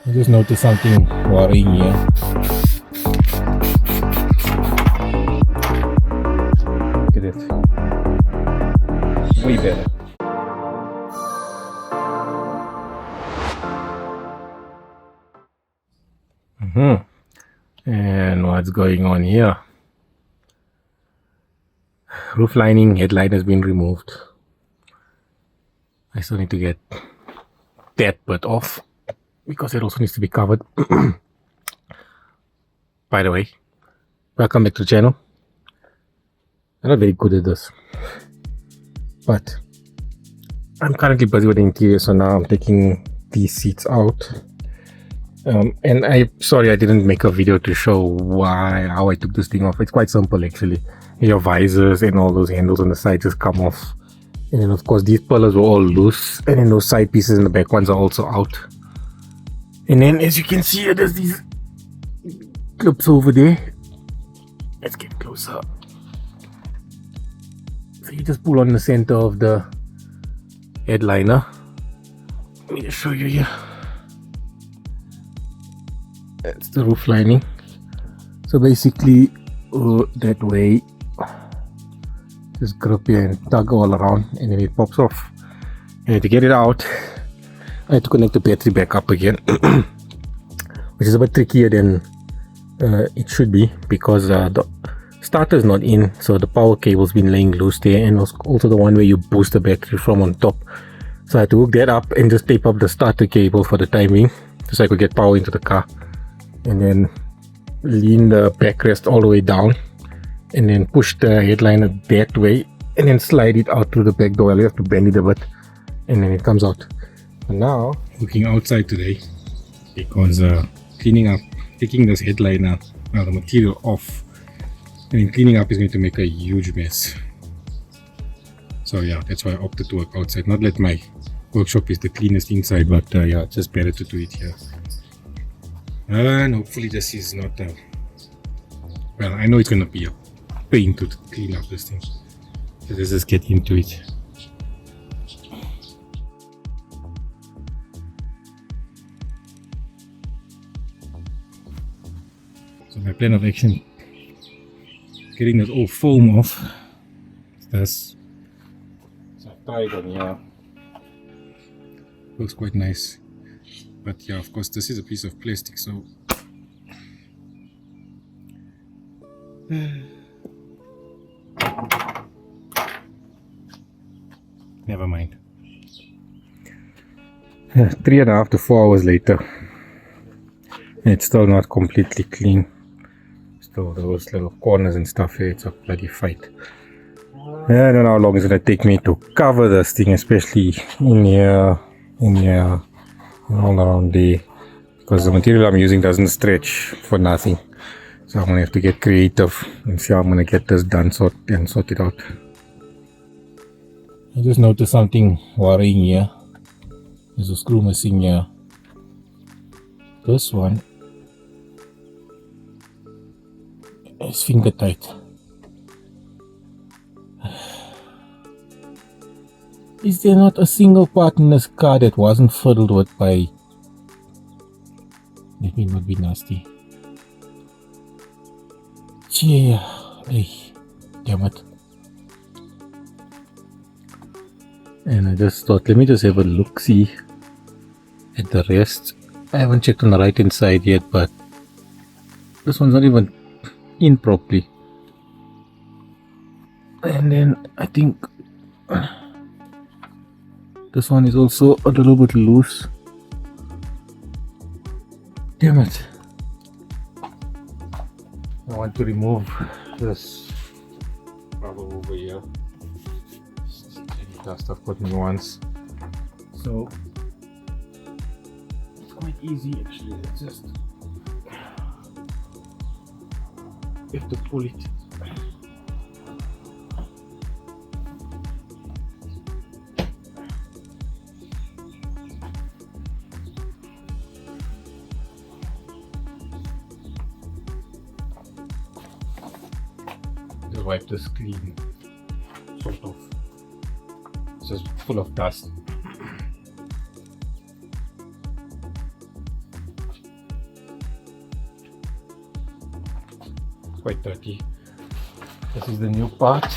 I just noticed something worrying here. Look at it. Way better. And what's going on here? Roof lining, headlight has been removed. I still need to get that bit off because it also needs to be covered. By the way, welcome back to the channel. I'm not very good at this, but I'm currently busy with the interior, so now I'm taking these seats out. And sorry I didn't make a video to show how I took this thing off. It's quite simple actually. Your visors and all those handles on the side just come off, and then of course these pillars were all loose, and then those side pieces in the back ones are also out. And then as you can see, there's these clips over there. Let's get closer. So you just pull on the center of the headliner. Let me just show you here. That's the roof lining. So basically that way, just grip here and tug all around, and then it pops off. And to get it out, I had to connect the battery back up again, which is a bit trickier than it should be, because the starter is not in, so the power cable's been laying loose there, and also the one where you boost the battery from on top. So I had to hook that up and just tape up the starter cable for the time being, so I could get power into the car. And then lean the backrest all the way down, and then push the headliner that way, and then slide it out through the back door. You have to bend it a bit, and then it comes out. And now looking outside today, because taking this headliner, the material off, and then cleaning up is going to make a huge mess. So yeah, that's why I opted to work outside. Not that my workshop is the cleanest inside, but yeah, it's just better to do it here. And hopefully this is not well, I know it's gonna be a pain to clean up this thing, so let's just get into it. So my plan of action, getting that old foam off, is this. So I've tried on here, looks quite nice. But yeah, of course, this is a piece of plastic, so never mind. 3.5 to 4 hours later, it's still not completely clean. Still those little corners and stuff here. It's a bloody fight. I don't know how long it's gonna take me to cover this thing, especially in here, all around there, because the material I'm using doesn't stretch for nothing. So I'm gonna have to get creative and see how I'm gonna get this done and sort it out. I just noticed something worrying here. There's a screw missing here. This one is finger tight. Is there not a single part in this car that wasn't fiddled with by... Let me not be nasty. Yeah, hey, damn it. And I just thought, let me just have a look-see at the rest. I haven't checked on the right hand side yet, but this one's not even in properly. And then I think this one is also a little bit loose. Damn it. I want to remove this rubber over here. Any dust I've put in once. So it's quite easy actually. It's just you have to pull it. Wipe this clean, sort of. It's just full of dust. quite dirty. This is the new part.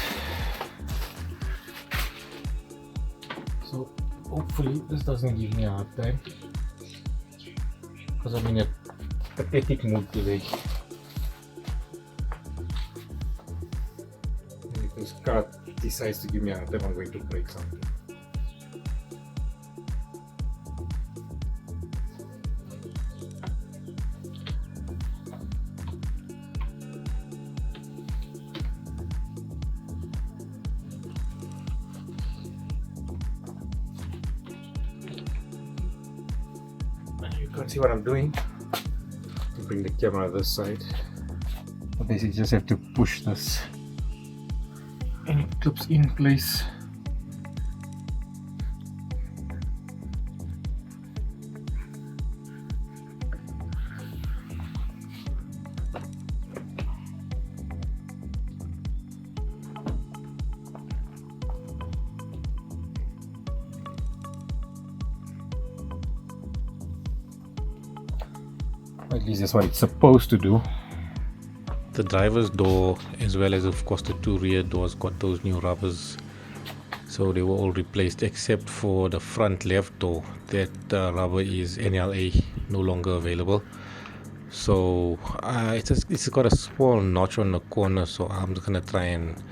So hopefully this doesn't give me a hard time, because I'm in a pathetic mood today. If this car decides to give me a hard time, I'm going to break something. You can't see what I'm doing. To bring the camera this side, I basically just have to push this and it clips in place. At least that's what it's supposed to do. The driver's door, as well as of course the two rear doors, got those new rubbers, so they were all replaced except for the front left door. That rubber is NLA, no longer available. So it's got a small notch on the corner, so I'm just gonna try and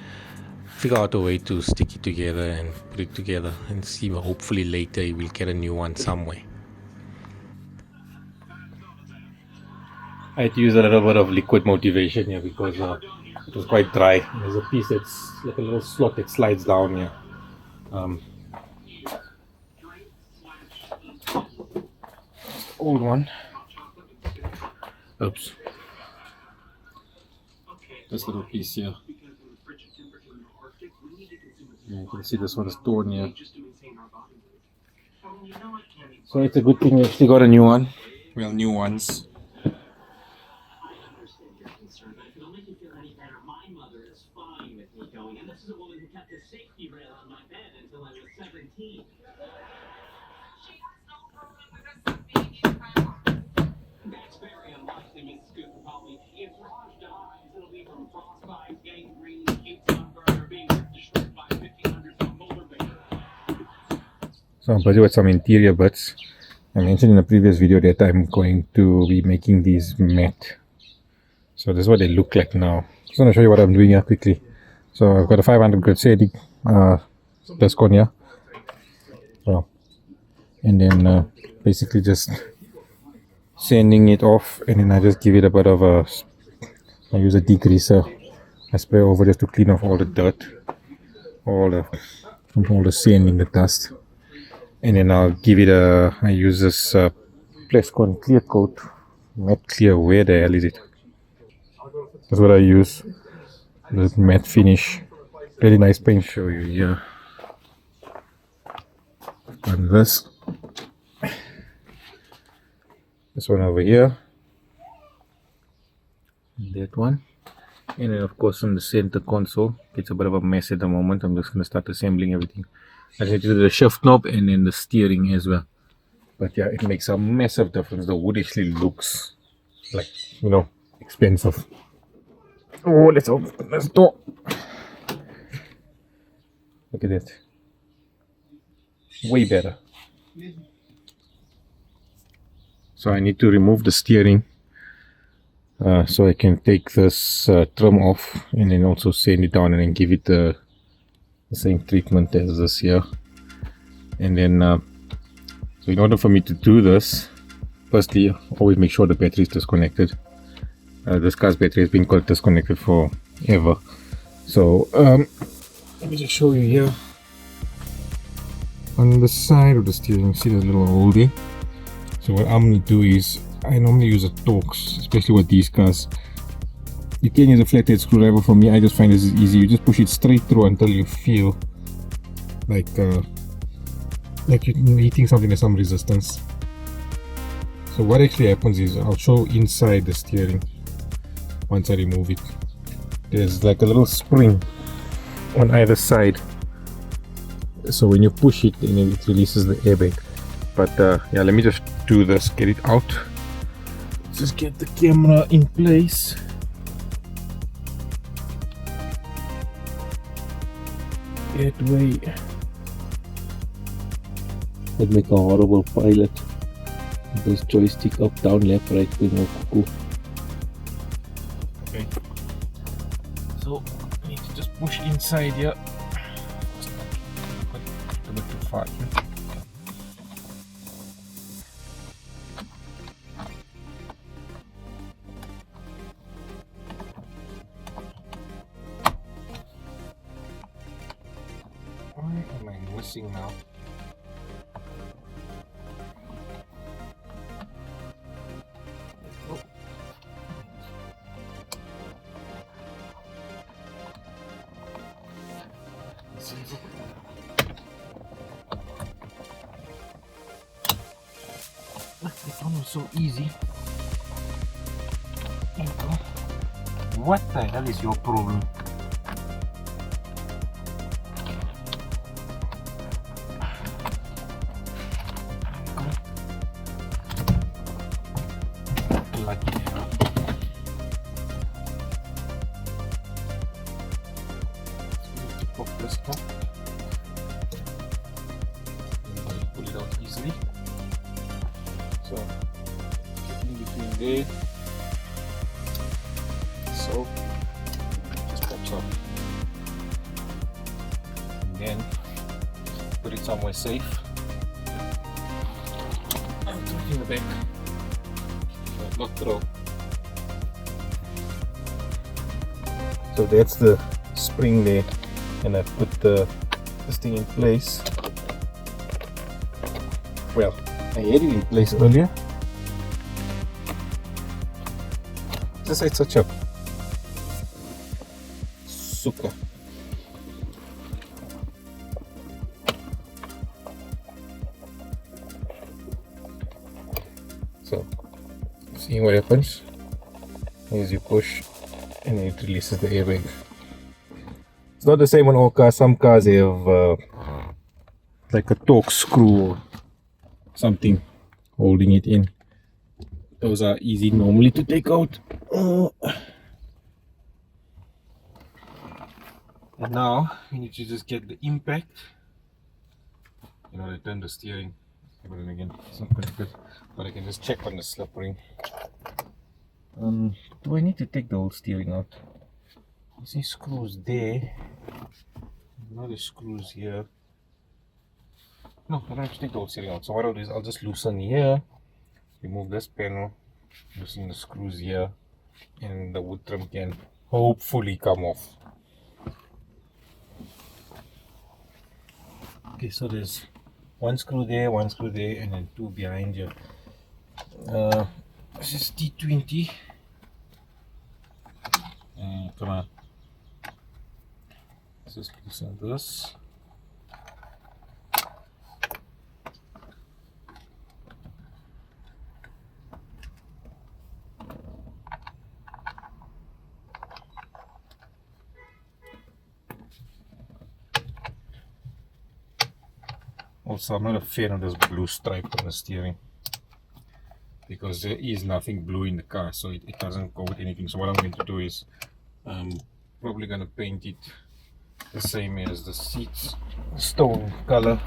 figure out a way to stick it together and put it together and see. Hopefully later we'll get a new one somewhere. I had to use a little bit of liquid motivation here because it was quite dry. There's a piece that's like a little slot that slides down here. Old one. Oops. This little piece here. Yeah, you can see this one's torn here. So it's a good thing we actually got a new one. Well, new ones. So I'm busy with some interior bits. I mentioned in a previous video that I'm going to be making these matte. So this is what they look like now. Just want to show you what I'm doing here quickly. So I've got a 500 grit sanding disc on here. So, and then basically just sanding it off, and then I just give it a bit of I use a degreaser. I spray over just to clean off all the dirt, all the sanding, the dust. And then I'll give it I use this Plascon clear coat, matte clear. Where the hell is it? That's what I use. This matte finish. Very nice paint. Show you here. And this one over here. That one. And then of course on the center console. It's a bit of a mess at the moment. I'm just going to start assembling everything. I need to do the shift knob and then the steering as well. But yeah, it makes a massive difference. The wood actually looks like, you know, expensive. Oh, let's open this door. Look at that. Way better. So I need to remove the steering so I can take this trim off, and then also sand it down and then give it the same treatment as this here. And then so in order for me to do this, firstly always make sure the battery is disconnected. This car's battery has been disconnected forever. So let me just show you here. On the side of the steering, see the little hole there. So what I'm going to do is, I normally use a Torx, especially with these cars. You can use a flathead screwdriver. For me, I just find this is easy. You just push it straight through until you feel like you're hitting something with some resistance. So what actually happens is, I'll show inside the steering once I remove it. There's like a little spring on either side. So when you push it, then it releases the airbag. But yeah, let me just do this, get it out. Just get the camera in place. That way. I'd make a horrible pilot. This joystick up, down, left, right, with no cuckoo. Okay. So I need to just push inside here. A bit too far here. Why am I missing now? That one was so easy. There you go. What the hell is your problem? Lucky hell. So pop this top. And pull it out easily. So in between there, so just pops up, and then put it somewhere safe. And tuck in the back, not throw. So that's the spring there, and I put this thing in place. Well, I had it in place earlier. Just it's such a suka. So, seeing what happens is you push and it releases the airbag. It's not the same on all cars. Some cars have like a torque screw or something holding it in. Those are easy normally to take out. And now we need to just get the impact. You know, return the steering. But then again, it's not connected. But I can just check on the slip ring. Do I need to take the whole steering out? You see screws there. Another screws here. No, I don't have to take the whole steering out. So what I'll do is I'll just loosen here. Remove this panel, loosen the screws here, and the wood trim can hopefully come off. Okay, so there's one screw there, and then two behind you. This is T20. Come on. Let's just loosen this. Also, I'm not a fan of this blue stripe on the steering because there is nothing blue in the car, so it doesn't go with anything. So what I'm going to do is probably going to paint it the same as the seats, stone color,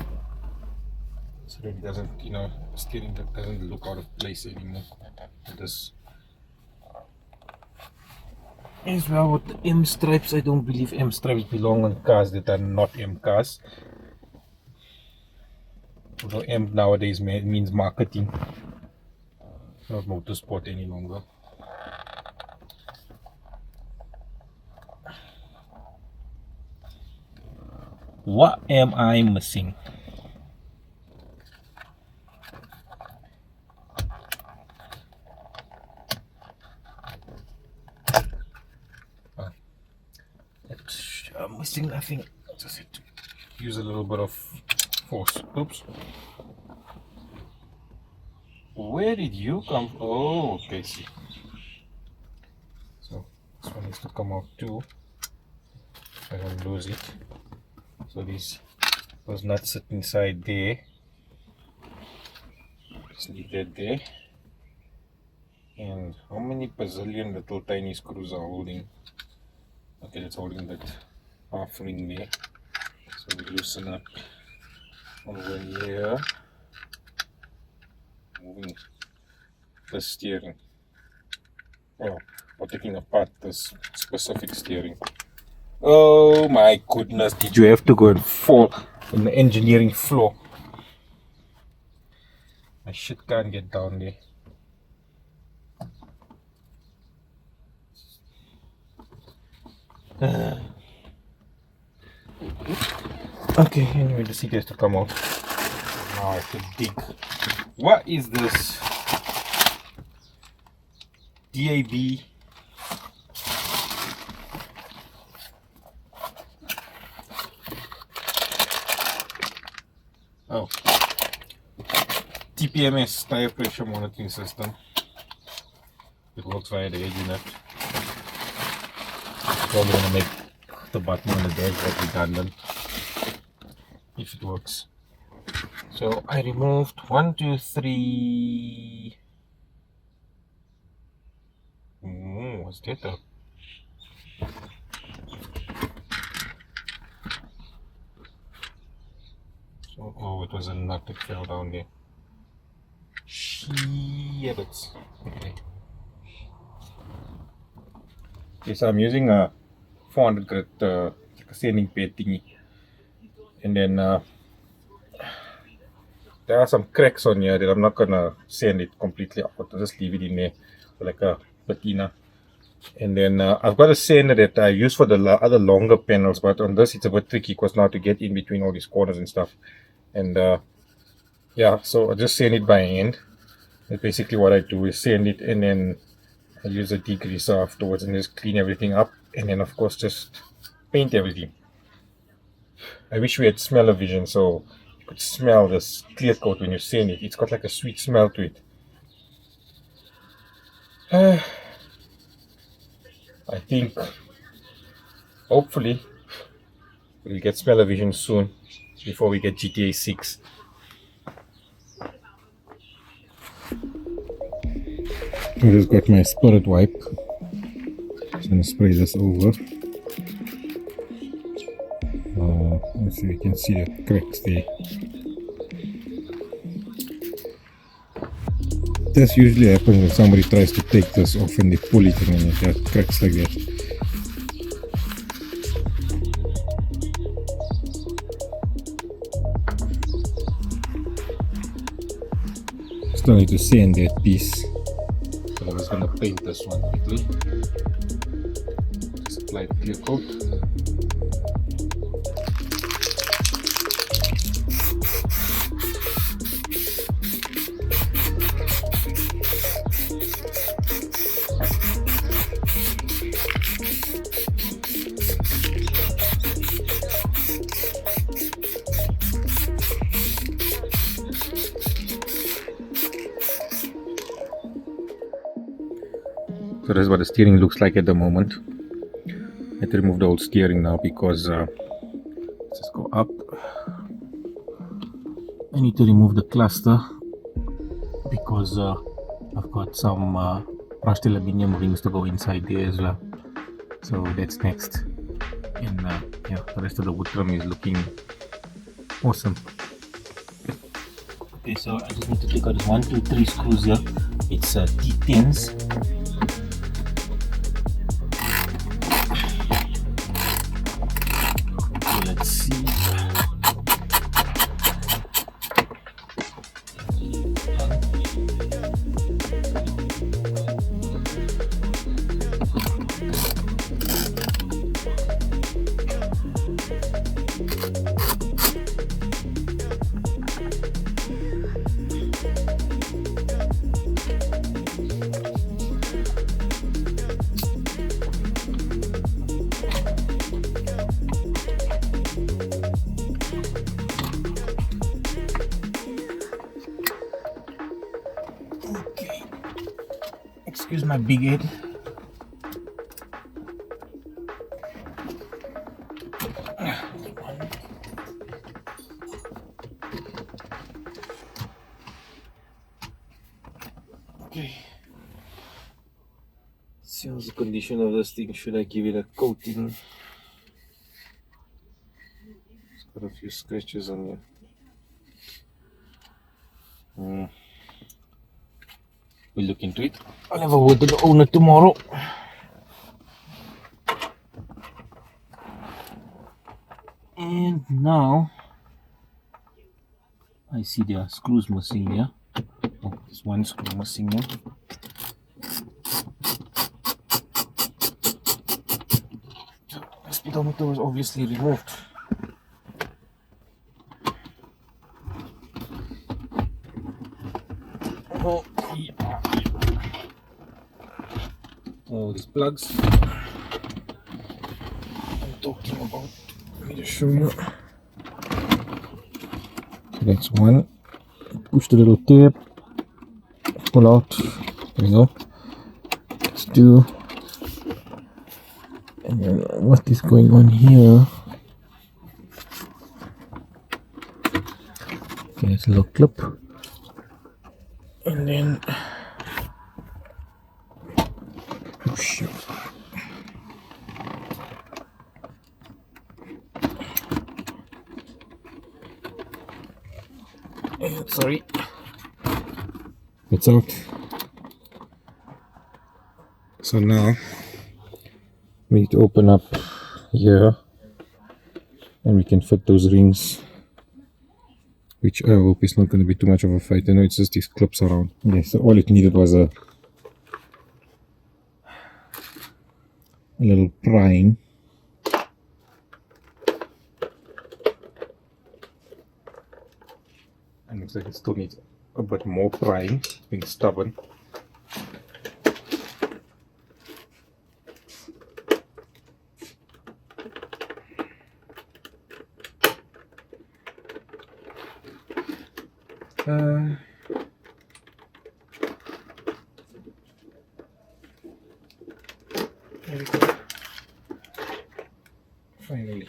so that it doesn't, you know, steering that doesn't look out of place anymore. This as well with the M stripes. I don't believe M stripes belong on cars that are not M cars. Although M nowadays means marketing, not motorsport any longer. What am I missing? I'm missing nothing. Just have to use a little bit of force. Oops. Where did you come from? Oh, okay, see. So this one needs to come out too. I don't lose it. So those nuts sit inside there. Just leave that there. And how many bazillion little tiny screws are holding? Okay, that's holding that half ring there. So we loosen up over here, moving the steering. Well, or taking apart this specific steering. Oh my goodness, did you have to go and fall in the engineering floor? My shit can't get down there. Okay, anyway, the seat has to come out. Now I have to dig. What is this? DAB. Oh. TPMS, tire pressure monitoring system. It works via the edge unit. Probably gonna make the button on the dash redundant if it works. So I removed 1, 2, 3. What's that though? So, oh, it was a nut that fell down there. Shit. Okay. Okay, so I'm using a 400 grit sanding bed thingy, and then there are some cracks on here that I'm not gonna sand it completely out. I'll just leave it in there like a patina. And then I've got a sander that I use for the other longer panels, but on this it's a bit tricky because now to get in between all these corners and stuff. And yeah, so I just sand it by hand. That's basically what I do, is sand it, and then I use a degreaser afterwards and just clean everything up, and then of course just paint everything. I wish we had smell-o-vision so you could smell this clear coat when you sand it. It's got like a sweet smell to it. I think hopefully we'll get smell-o-vision soon before we get GTA 6. I just got my spirit wipe. Just gonna spray this over. Let's see if you can see the cracks there. This usually happens when somebody tries to take this off and they pull it and then it has cracks like that. Still need to sand that piece. So I'm just gonna paint this one quickly. Just apply the clear coat. So that's what the steering looks like at the moment. I have to remove the old steering now because let's just go up. I need to remove the cluster because I've got some brushed aluminium rings to go inside there as well. So that's next. And yeah, the rest of the wood trim is looking awesome. Okay, so I just need to take out 1, 2, 3 screws here. It's T10s. Let's see. Okay. Excuse my big head. Okay. See how's the condition of this thing. Should I give it a coating? Got a few scratches on here. We'll look into it. I'll have a word with the owner tomorrow. And now I see there are screws missing here. Oh, there's one screw missing here. The speedometer was obviously removed. Oh, yeah. Oh, these plugs I'm talking about. Let me just show you. So that's one. Push the little tape, pull out. There we go. That's two. And then what is going on here? Okay, it's a little clip. And then oh shit. Sorry. It's out. So now we need to open up here and we can fit those rings, which I hope is not going to be too much of a fight. I know it's just these clips around. Okay, so all it needed was a little prying. And looks like it still needs a bit more prying, being stubborn. There we go. Finally.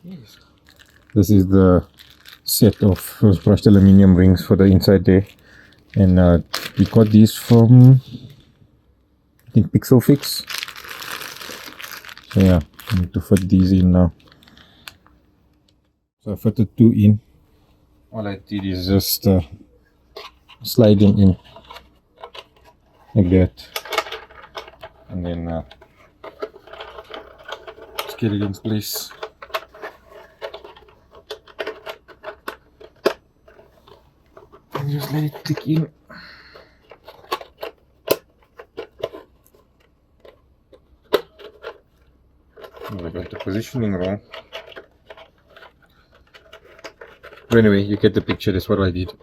Yes. This is the set of those brushed aluminium rings for the inside there, and we got these from I think Pixel Fix. So yeah, I need to fit these in now. So I fitted two in. All I did is just slide them in like that, and then just get it in place. And just let it click in. Oh, I got the positioning wrong. But anyway, you get the picture. That's what I did.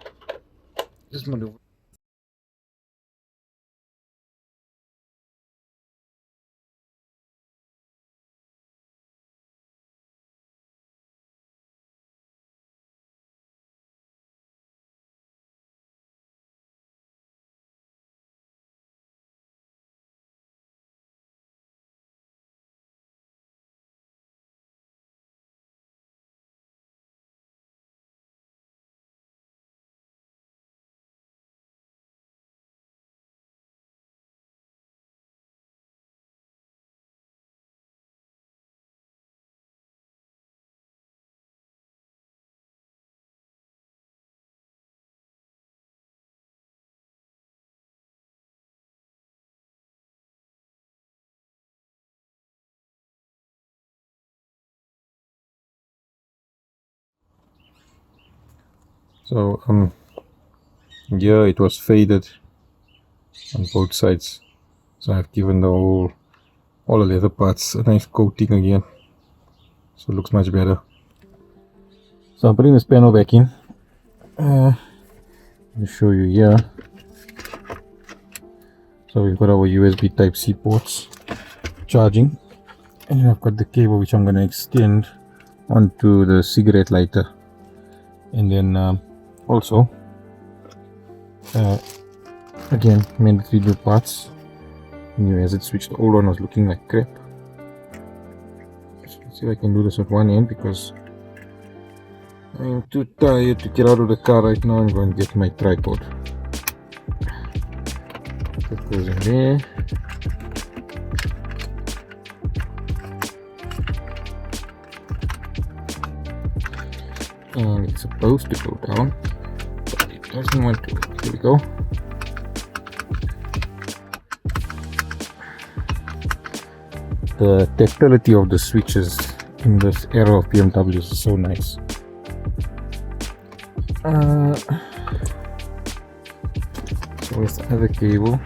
Just maneuver. So yeah, it was faded on both sides, so I've given the all the leather parts a nice coating again, so it looks much better. So I'm putting this panel back in. Let me show you here. So we've got our USB Type-C ports charging, and then I've got the cable which I'm going to extend onto the cigarette lighter, and then also again mandatory new parts, new acid switch. The old one was looking like crap. So let's see if I can do this at one end, because I'm too tired to get out of the car right now. I'm going to get my tripod. That goes in there. and it's supposed to go down, but it doesn't want to. Here we go. The tactility of the switches in this era of BMWs is so nice. So where's the other cable?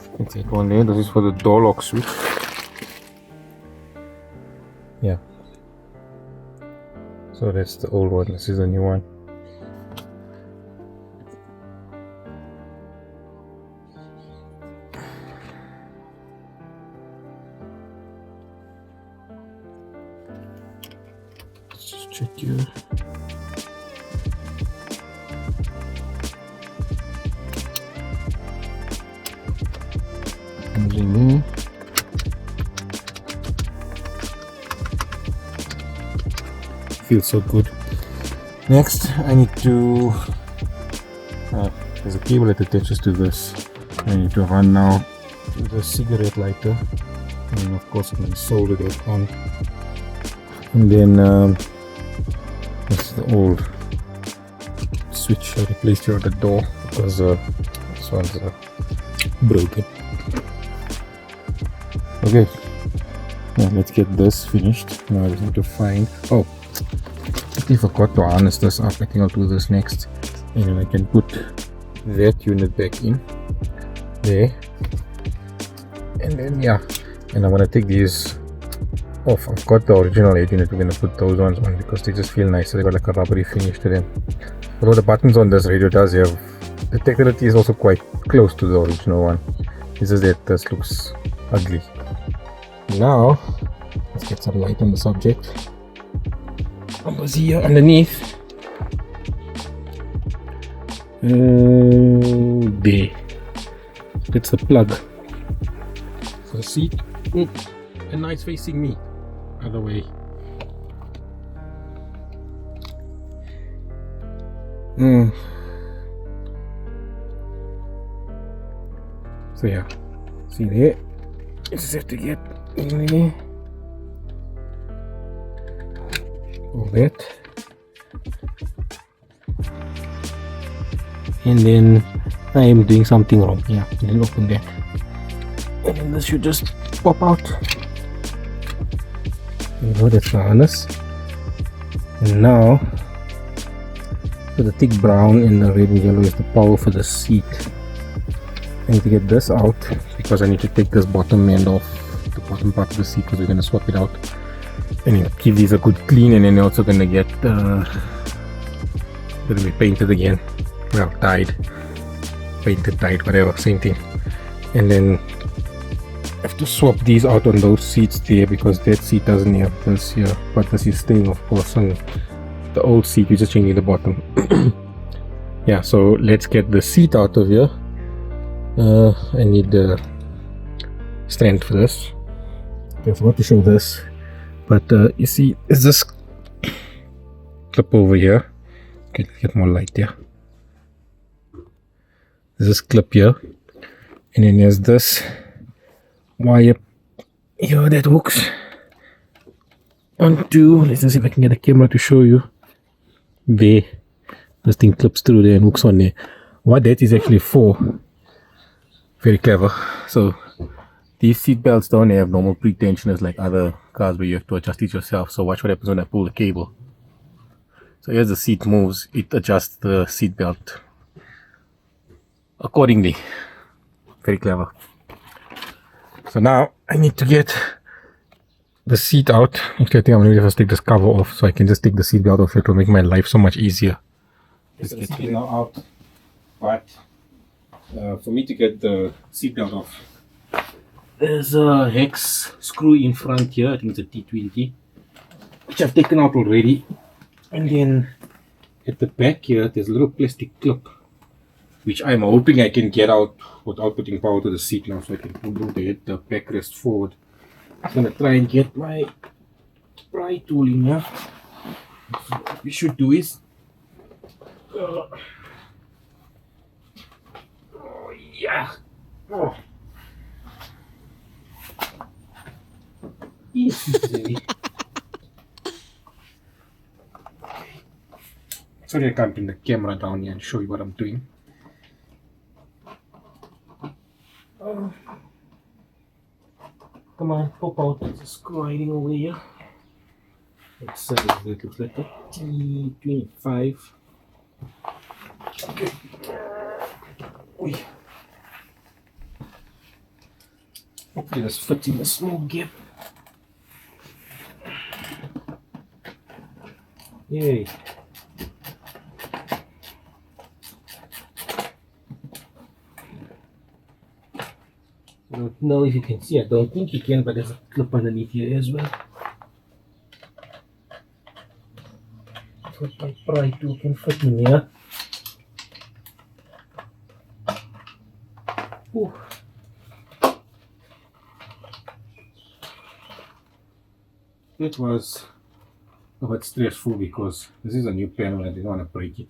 You can take one there. This is for the door lock switch. Yeah. So that's the old one. This is the new one. Let's just check here. Feels so good. Next, I need to. There's a cable that attaches to this. I need to run now the cigarette lighter, and of course, I'm going to solder that on. And then this is the old switch I replaced here at the door because this one's broken. Okay, now let's get this finished. Now I just need to find. Oh, I forgot to harness this up. I think I'll do this next, and then I can put that unit back in there. And then yeah, and I'm gonna take these off. I've got the original 8 unit. We're gonna put those ones on because they just feel nicer. They got like a rubbery finish to them. Although the buttons on this radio does have, the tactility is also quite close to the original one. It's just that this looks ugly. Now let's get some light on the subject. Numbers here underneath. There. That's the plug for the seat. And now it's facing me. Other way. So yeah, see there. You just have to get in there. All that. And then I am doing something wrong. Yeah, and then open that. And then this should just pop out. You know, that's the harness. And now, so the thick brown and the red and yellow is the power for the seat. I need to get this out because I need to take this bottom end off, the bottom part of the seat, because we're going to swap it out. And then give these a good clean, and then also going to get going to be painted again. Well, dyed, painted, dyed, whatever, same thing. And then I have to swap these out on those seats there because that seat doesn't have this here, but this is staying, of course, on the old seat. You're just changing the bottom. Yeah, so let's get the seat out of here. I need the stand for this. Okay, I forgot to show this, but you see, is this clip over here? Okay, let's get more light there. There's this clip here, and then there's this wire here that hooks onto. Let's see if I can get the camera to show you. There, this thing clips through there and hooks on there. What that is actually for, very clever. So these seat belts don't have normal pre-tensioners like other cars where you have to adjust it yourself. So watch what happens when I pull the cable. So as the seat moves, it adjusts the seat belt accordingly. Very clever. So now I need to get the seat out. Actually, I think I'm going to just take this cover off so I can just take the seat belt off. It will make my life so much easier. Let's get the seat now out. But for me to get the seat belt off, there's a hex screw in front here. I think it's a T20, which I've taken out already. And then at the back here, there's a little plastic clip, which I'm hoping I can get out without putting power to the seat now, so I can move the backrest forward. I'm gonna try and get my pry tool in here. So what we should do is, oh yeah, oh. Easy. Sorry I can't bring the camera down here and show you what I'm doing. Come on, pop out. There's a screw hiding over here. Let's say it looks like a T25. Okay. Oi. Hopefully this fits in the small gap. Yay. I don't know if you can see, I don't think you can, but there's a clip underneath here as well. So I try to can fit in here. Ooh. It was a bit stressful because this is a new panel and I didn't want to break it.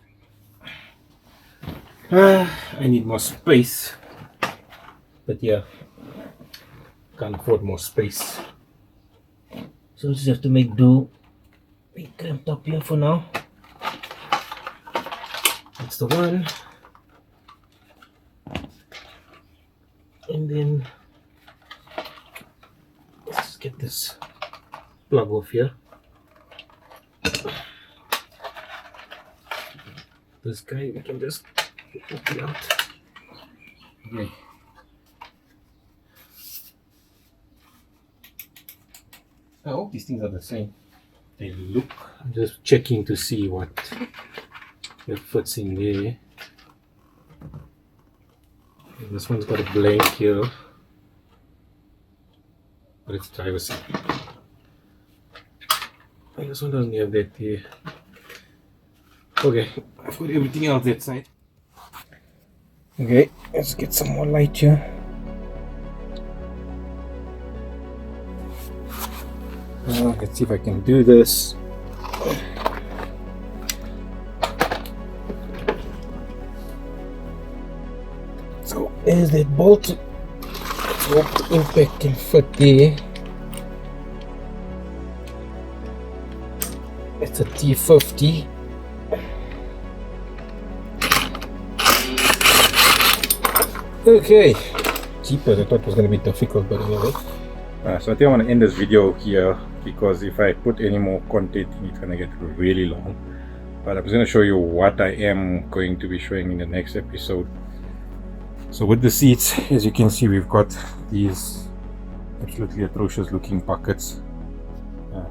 I need more space, but yeah, can't afford more space, so I just have to make do. Be cramped up here for now. That's the one, and then let's just get this plug off here. This guy we can just hook it out. Okay. I hope these things are the same. They look. I'm just checking to see what fits in there. And this one's got a blank here, but it's driver's side. And this one doesn't have that here. Okay, I've got everything else that side. Okay, let's get some more light here. Let's see if I can do this. So there's that bolt. Let's hope the impact can fit there. It's a T50. Okay. Jeepers, I thought it was going to be difficult, but anyway. So I think I want to end this video here because if I put any more content in, it's going to get really long. But I'm just going to show you what I am going to be showing in the next episode. So with the seats, as you can see, we've got these absolutely atrocious looking buckets.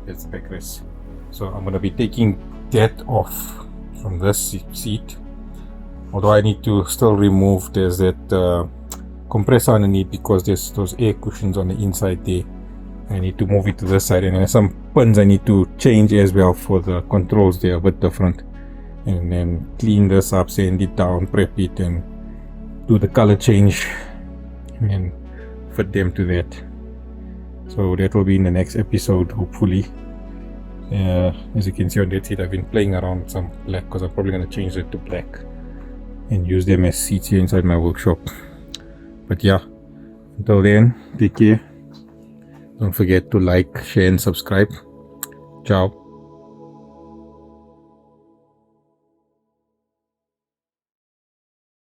That's the backrest. So I'm going to be taking that off from this seat. Although I need to still remove, there's that compressor underneath because there's those air cushions on the inside there. I need to move it to this side, and there's some pins I need to change as well for the controls. They are a bit different. And then clean this up, sand it down, prep it, and do the color change and then fit them to that. So that will be in the next episode, hopefully. As you can see on that seat, I've been playing around with some black because I'm probably going to change it to black and use them as seats here inside my workshop. But yeah, until then, take care. Don't forget to like, share and subscribe. Ciao.